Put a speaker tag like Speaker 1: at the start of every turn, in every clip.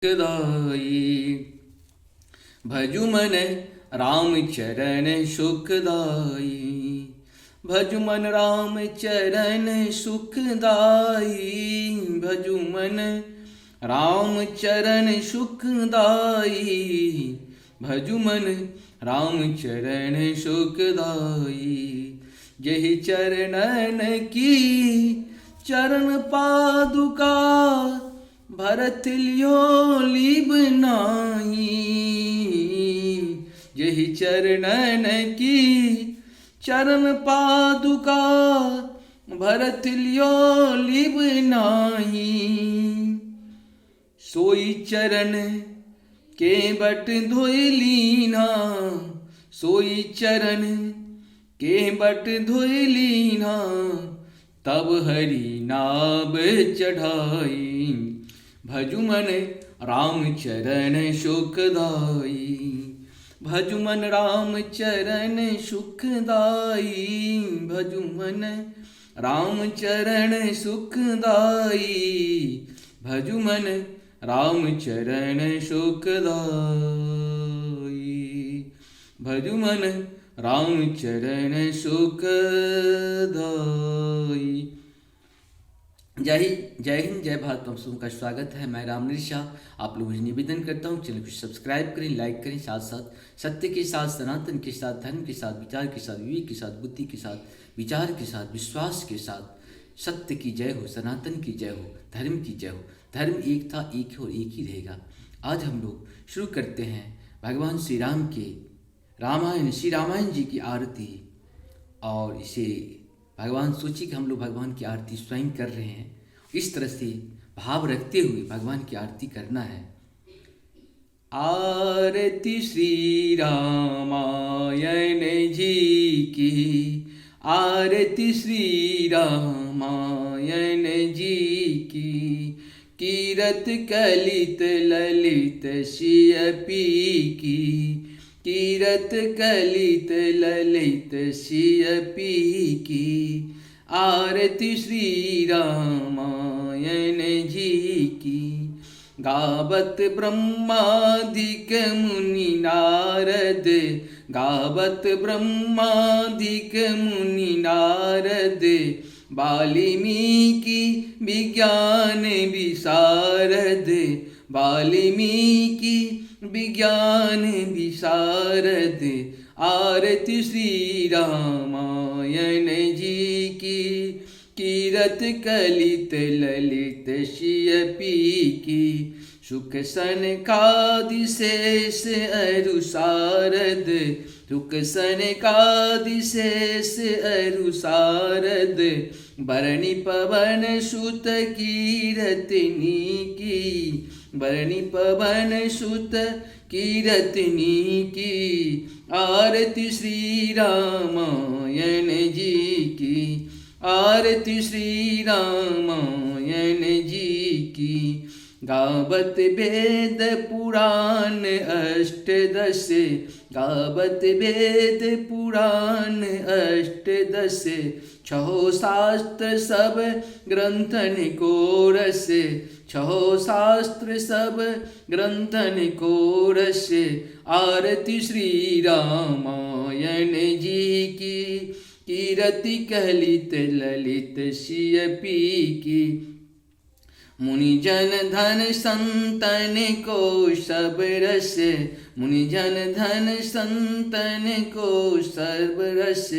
Speaker 1: सुखदाई। भजु मन राम चरण सुखदाई। भजु मन राम चरण सुखदाई। भजु मन राम चरण सुखदाई। भजु मन राम चरण सुखदाई। जहि चरणन की चरण पादुका भरत लियो लीब नाही। जहि चरणन की चरण पादुका भरत लियो लीब नाही। सोई चरण के बट धोई लीना। सोई चरण के बट धोई लीना। तब हरि नाम चढ़ाई। भजु मन राम चरण सुखदाई। भजु मन राम चरण सुखदाई। भजु मन राम चरण सुखदाई। भजु मन राम चरण सुखदाई। भजु मन राम चरण सुखदाई। जय हिंद, जय भारत। आप सबका स्वागत है। मैं रामनीर शाह आप लोगों से निवेदन करता हूँ, चैनल को सब्सक्राइब करें, लाइक करें, साथ साथ सत्य के साथ, सनातन के साथ, धर्म के साथ, विचार के साथ, विवेक के साथ, बुद्धि के साथ, विचार के साथ, विश्वास के साथ। सत्य की जय हो, सनातन की जय हो, धर्म की जय हो। धर्म एक था, एक है और एक ही रहेगा। आज हम लोग शुरू करते हैं भगवान श्री राम के रामायण, श्री रामायण जी की आरती। और इसे भगवान सोचिए कि हम लोग भगवान की आरती स्वयं कर रहे हैं। इस तरह से भाव रखते हुए भगवान की आरती करना है। आरती श्री रामायण जी की। आरती श्री रामायण जी की। कीरत कलित ललित शियपी की। कीरत कलित ललित शियपी की। आरती श्री रामायण जी की। गावत ब्रह्मादिक मुनि नारद। गावत ब्रह्मादिक मुनि नारद। वाल्मीकि विज्ञान विशारद। वाल्मीकि विज्ञान विशारद। आरती श्री रामायण जी की। कीरत कलित ललित शियपी की। सुख सनकादि शेष अरु शारद। सुख सनकादि शेष अरु शारद। बरणी पवन सुत कीरतनी की। बरणी पवन सुत कीरतनी की। आरती श्री रामायण जी की। आरती श्री रामायण जी की। गावत वेद पुराण अष्टदश। गावत वेद पुराण अष्टदश। छहो शास्त्र सब ग्रंथन को रस। छहो शास्त्र सब ग्रंथन को रस। आरती श्री रामायण जी की। कीरति कलित ललित शियपी की। मुनि जन धन संतन को सब रस। मुनि जन धन संतन को सर्व रस।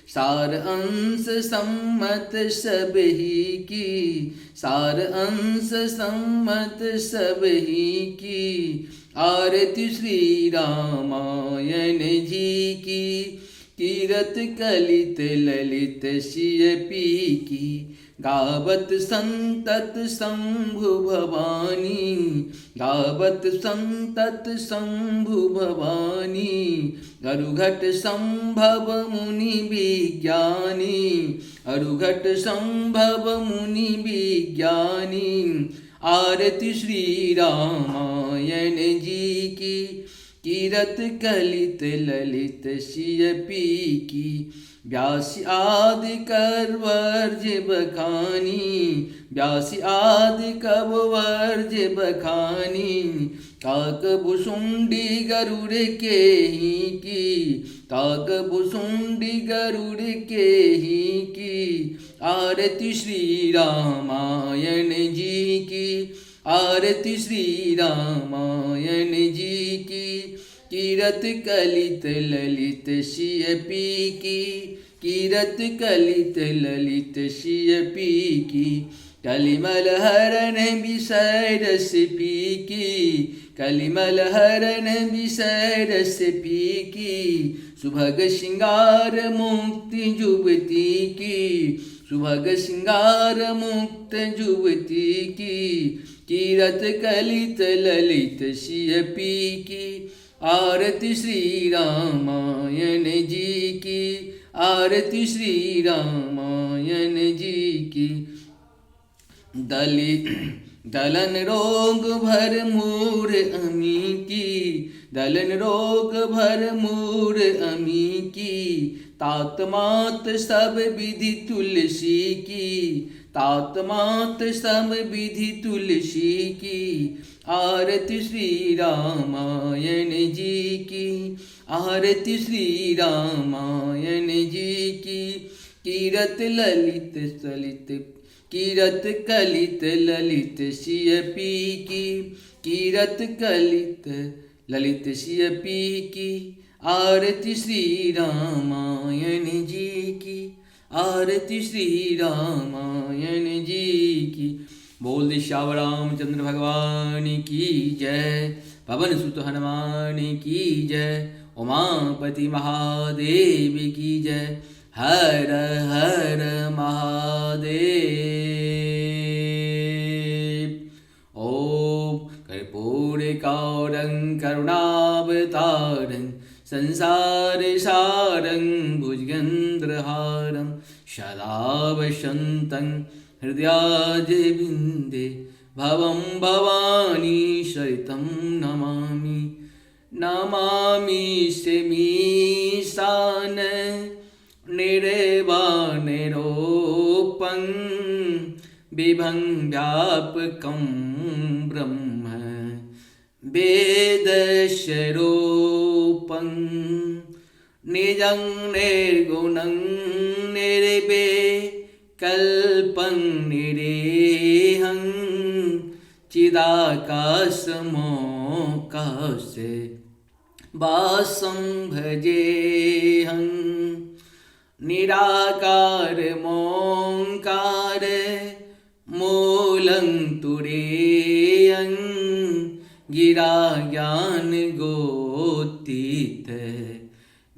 Speaker 1: सार अंश सम्मत सब ही की। सार अंश सम्मत सब ही की। आरती श्री रामायण जी की। कीरत कलित ललित शियपी की। गावत संतत शंभु भवानी। गावत संतत शंभु भवानी। अरुघट संभव मुनि विज्ञानी। अरुघट संभव मुनि विज्ञानी। आरती श्री रामायण जी की। कीरत कलित ललित शियपी की। व्यासी आदि कर वर्ज बखानी, व्यासी आदि कब वर्ज बखानी, काक भुसुंडी गरुड़ के ही की, काक भुसुंडी गरुड़ के ही की, आरती श्री रामायण जी की, आरती श्री रामायण जी की, कीरत कलित ललित सिय पी की, कीरत कलित ललित सिय पी की, कलिमल हरण विषय रस पी की, कलिमल हरण विषय रस पी की, सुभग श्रृंगार मुक्ति जुबती की, सुभग श्रृंगार मुक्त जुबती की, कीरत कलित ललित सिय पी की, आरती श्री रामायण जी की, आरती श्री रामायण जी की। दलन रोग भर मूर अमी की, दलन रोग भर मूर अमी की, तात मात सब विधि तुलसी की, तात मात सब विधि तुलसी की, आरती श्री रामायण जी की, आरती श्री रामायण जी की, कीरत ललित सलित, कीरत कलित ललित सिय पी की, कीरत कलित ललित सिय पी की, आरती श्री रामायण जी की, आरती श्री रामायण जी की। बोल दे श्याम रामचंद्र भगवान की जय, पवन सुत हनुमान की जय, उमापति महादेव की जय, हर हर महादेव। ओम कर्पूरकारणं करुणावतारं संसार सारं भुजगेन्द्रहारं सदा वसन्तं हृदयारविन्दे भवं भवानी सहितं नमामि, नमामि सेमीशान निर्वाणरूपं विभं व्यापकं ब्रह्म वेदस्वरूपं निजं निर्गुणं निर्विकल्पं निरेहं चिदाकाशमोकाश वासं भजेऽहं, निराकार मोंकार मूलं तुरीयं, गिरा ज्ञान गोतीत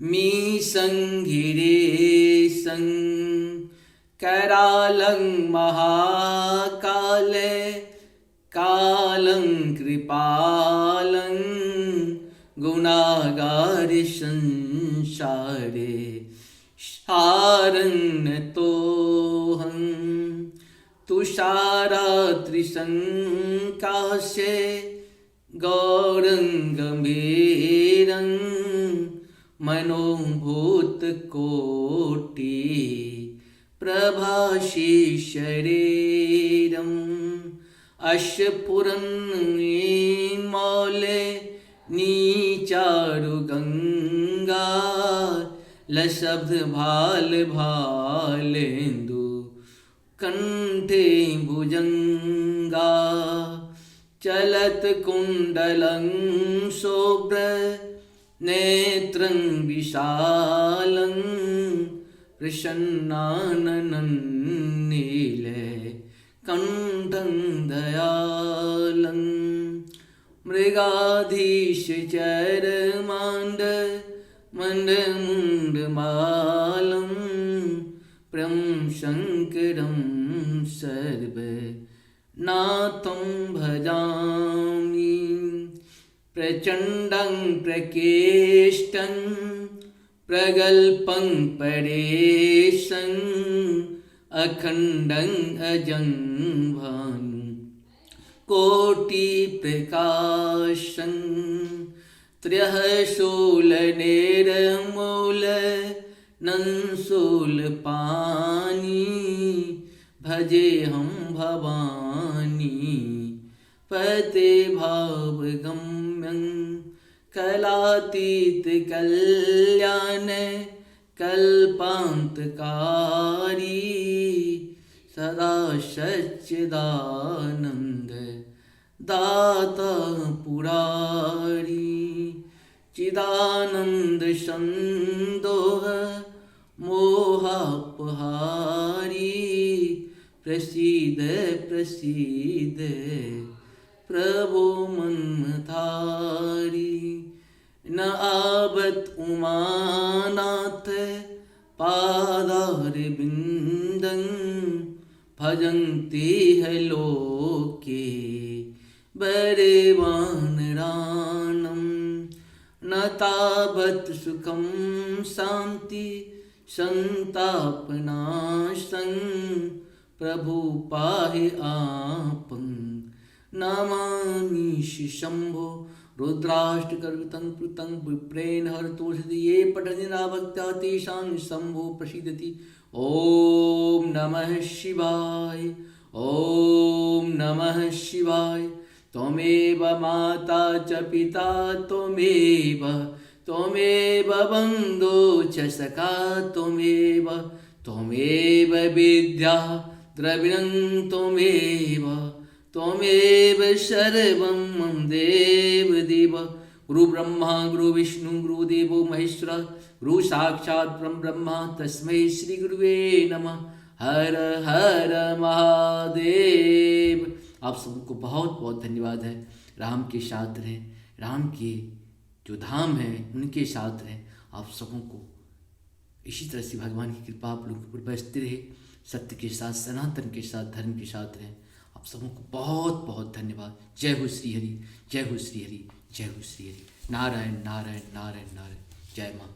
Speaker 1: मीशं गिरीशं, करालं महाकाल कालं कृपालं, गुणागार संसारे सारन्नतोऽहं, तुषारात्रिसङ्काशे गौरङ्गम्भीरं, मनोभूतकोटि प्रभाषी शरीरम्, अश्वपुरन्मौले नीचारुगङ्गा, लशब्द भाल भालेन्दु कंठे भुजंगा, चलत कुंडलं शोभ्र नेत्रं विशालं, प्रसन्नाननं नीले कंठं दयालं, मृगाधीश चरमांड मण्डमुण्डमालं, प्रं शङ्करं सर्वनाथं भजामि, प्रचण्डं प्रकेष्टं प्रगल्भं परेशं, अखण्डं अजं भानु कोटिप्रकाशं, त्रयः शूलनिर्मूल नंसोल पानी, भजे हम भवानी। पते भाव गम्यं कलातीत कल्याण, कल्पांतकारी सदा सच्चिदानंद दाता पुरारी। चिदानंद संदोह मोहापहारी, प्रसीद प्रसीद प्रभो मनमथारी। न आबत उमानाथ पादार बिंदं, भजन्ते है लोके बरेवानराणं। न तावत् सुखं शांति संतापनाशं, प्रभु पाहि आपं नमामि शंभो। रुद्राष्टकर्वितं कृतं विप्रेण हरतोषधि, ये पठन्ति तेषां शंभो प्रसीदति। ओम नमः शिवाय, ओम नमः शिवाय। त्वमेव माता च पिता त्वमेव, त्वमेव बन्धो च सखा त्वमेव, त्वमेव विद्या द्रविणं त्वमेव, त्वमेव सर्वं मम देव देव। गुरु ब्रह्मा गुरु विष्णु गुरुदेवो महेश्वर, गुरु साक्षात् परम ब्रह्मा तस्मै श्री गुरुवे नमः। हर हर महादेव। आप सबको बहुत बहुत धन्यवाद है। राम के साथ रहें, राम के जो धाम है उनके साथ रहें। आप सबों को इसी तरह से भगवान की कृपा आप लोगों पर बरसती रहे। सत्य के साथ, सनातन के साथ, धर्म के साथ रहें। आप सबों को बहुत बहुत धन्यवाद। जय हो श्री हरि, जय हो श्री हरि, जय हो श्री हरि। नारायण नारायण नारायण नारायण। जय माँ।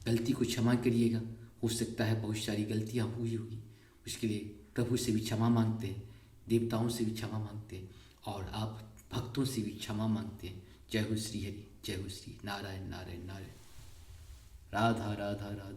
Speaker 1: गलती को क्षमा करिएगा, हो सकता है बहुत सारी गलतियाँ हुई होगी, उसके लिए प्रभु से भी क्षमा मांगते हैं, देवताओं से भी क्षमा मांगते हैं और आप भक्तों से भी क्षमा मांगते हैं। जय हो श्री हरि, जय हो श्री नारायण नारायण नारायण। राधा राधा राधा।